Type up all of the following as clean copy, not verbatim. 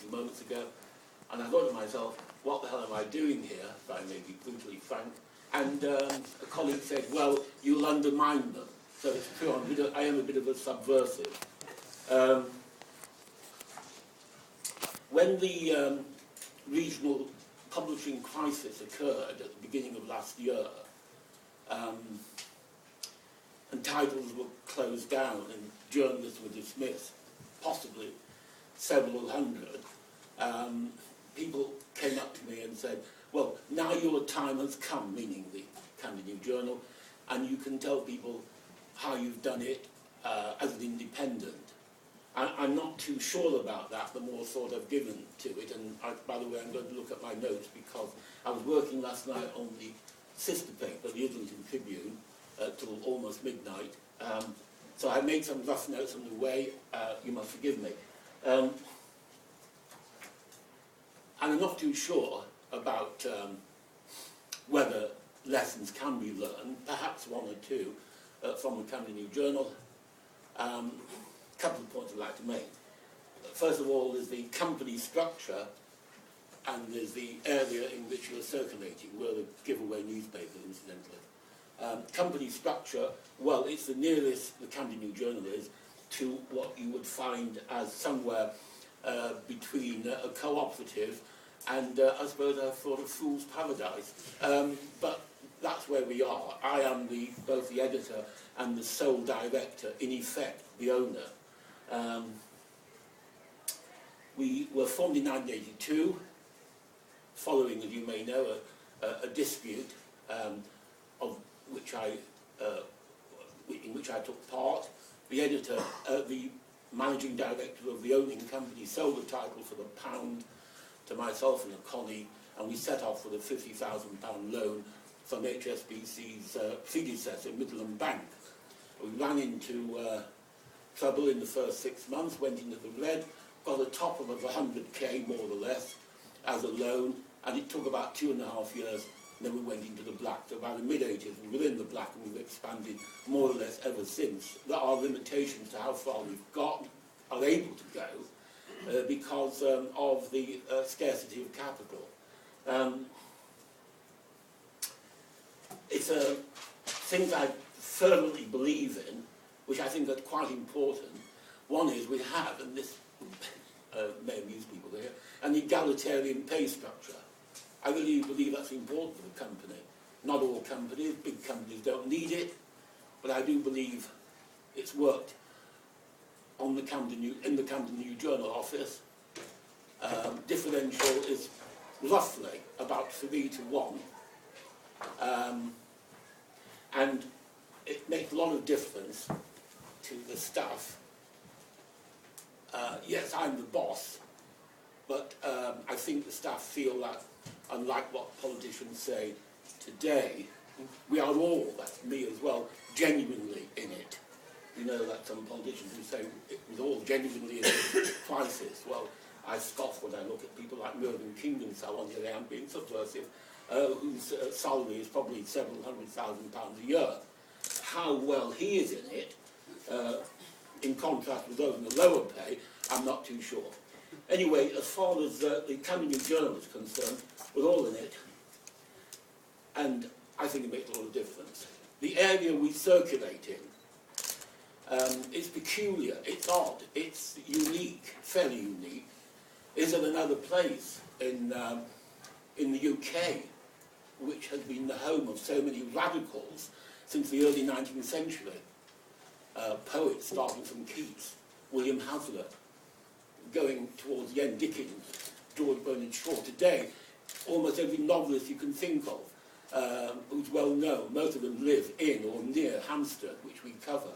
of moments ago, and I thought to myself, what the hell am I doing here, if I may be brutally frank? And a colleague said, well, you'll undermine them. So it's true, I am a bit of a subversive. When the regional publishing crisis occurred at the beginning of last year, and titles were closed down and journalists were dismissed, possibly several hundred, people came up to me and said, well, now your time has come, meaning the Camden New Journal, and you can tell people how you've done it as an independent. I'm not too sure about that, the more thought I've given to it, and by the way, I'm going to look at my notes because I was working last night on the sister paper, the Islington Tribune, till almost midnight. So I made some rough notes on the way, you must forgive me. And I'm not too sure about whether lessons can be learned, perhaps one or two, from the Camden New Journal. Couple of points I'd like to make. First of all, there's the company structure, and there's the area in which you're circulating. We're a giveaway newspaper, incidentally. Company structure, well, it's the nearest the Camden New Journal is to what you would find as somewhere between a cooperative and, I suppose, a sort of fool's paradise. But that's where we are. I am both the editor and the sole director, in effect, the owner. We were formed in 1982, following, as you may know, a dispute of which in which I took part. The editor, the managing director of the owning company, sold the title for £1 to myself and a colleague, and we set off with a £50,000 loan from HSBC's predecessor, Midland Bank. We ran into trouble in the first 6 months, went into the red, got a top of 100k more or less as a loan, and it took about 2.5 years, and then we went into the black. So by the mid-80s, we were in the black, and we've expanded more or less ever since. There are limitations to how far we've are able to go, because of the scarcity of capital. It's things I fervently believe in, which I think are quite important. One is we have, and this may amuse people here, an egalitarian pay structure. I really believe that's important for the company. Not all companies, big companies don't need it, but I do believe it's worked on the in the Camden New Journal office. Differential is roughly about 3 to 1. And it makes a lot of difference to the staff. Yes, I'm the boss, but I think the staff feel that, unlike what politicians say today, we are all, that's me as well, genuinely in it. You know that some politicians who say it was all genuinely in a crisis. Well, I scoff when I look at people like Mervyn King and so on, here I am being subversive, whose salary is probably several £100,000 a year. How well he is in it, in contrast with those in the lower pay, I'm not too sure. Anyway, as far as the Camden New Journal is concerned, we're all in it, and I think it makes a lot of difference. The area we circulate in, it's peculiar, it's odd, it's unique, fairly unique. Is there another place in the UK which has been the home of so many radicals since the early 19th century? Poets starting from Keats, William Hazlitt, going towards the end, Dickens, George Bernard Shaw. Today, almost every novelist you can think of, who's well known, most of them live in or near Hampstead, which we cover.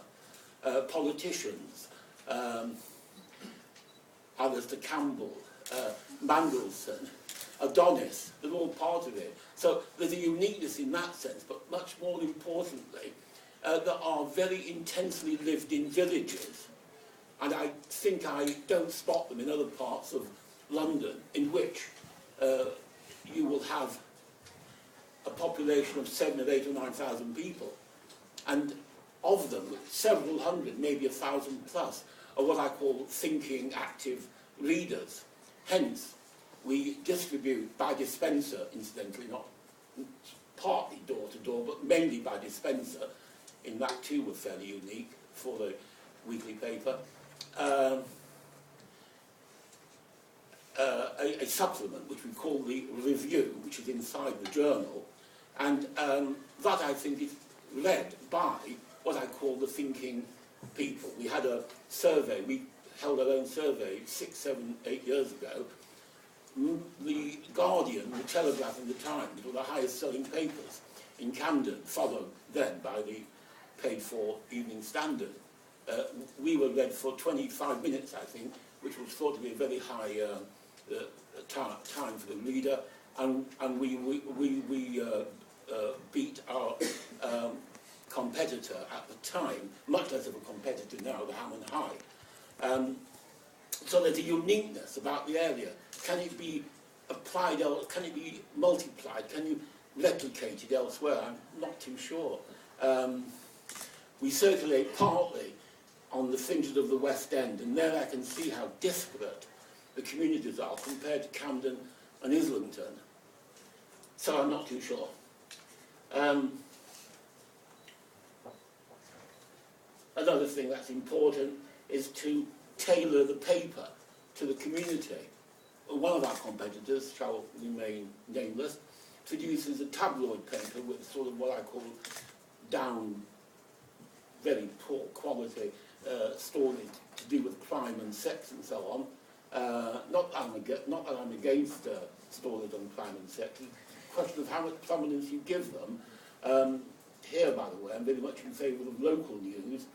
Politicians, Alistair Campbell, Mandelson, Adonis, they're all part of it. So there's a uniqueness in that sense, but much more importantly, there are very intensely lived-in villages, and I think I don't spot them in other parts of London, in which you will have a population of 7,000 or 8,000 or 9,000 people, and of them, several hundred, maybe 1,000 plus, are what I call thinking, active readers. Hence, we distribute by dispenser, incidentally, not partly door to door, but mainly by dispenser. In that too was fairly unique for the weekly paper. A supplement which we call the Review, which is inside the journal, and that I think is led by what I call the thinking people. We had a survey, we held our own survey 6, 7, 8 years ago. The Guardian, the Telegraph and the Times were the highest selling papers in Camden, followed then by the paid-for Evening Standard. We were read for 25 minutes, I think, which was thought to be a very high time for the reader, and we beat our competitor at the time, much less of a competitor now, the Ham and High. So there's a uniqueness about the area. Can it be applied, can it be multiplied, can you replicate it elsewhere? I'm not too sure. We circulate partly on the fringes of the West End, and there I can see how disparate the communities are compared to Camden and Islington. So I'm not too sure. Another thing that's important is to tailor the paper to the community. One of our competitors, shall remain nameless, produces a tabloid paper with sort of what I call down, very poor quality stories to do with crime and sex and so on. Not that I'm against stories on crime and sex. It's a question of how much prominence you give them. Here, by the way, I'm very much in favour of local news.